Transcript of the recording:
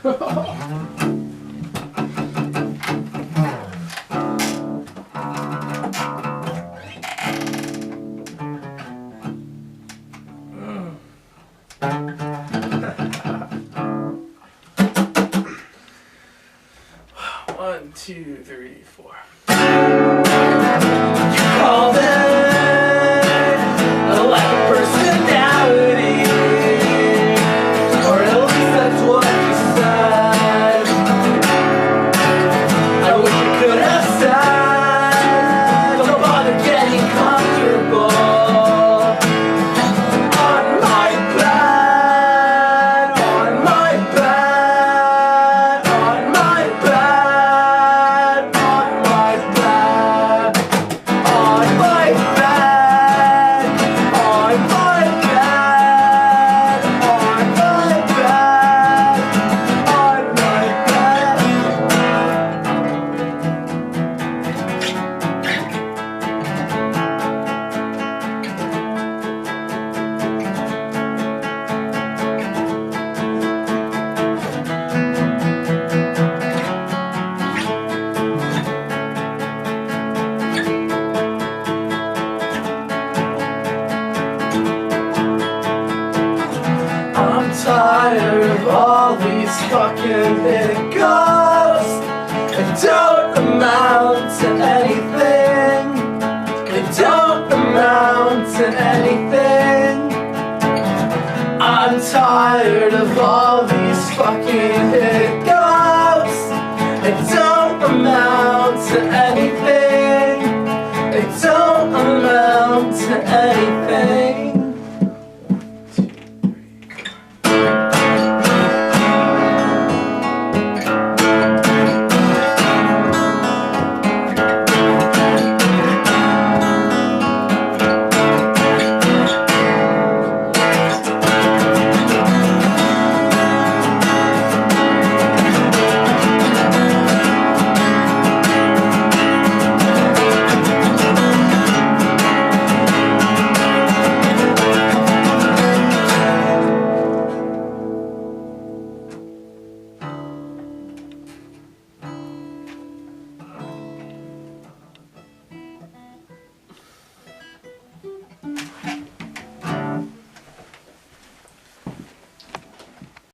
One, two, three, four. You called it a lack of personality, or at least that's what you said. I wish you could have said, don't bother getting comfortable on my bed, on my bed, on my bed, on my bed, on my bed, on my bed, on my bed, on my bed. I'm tired of all these fucking hiccups. They don't amount to anything. They don't amount to anything. I'm tired of all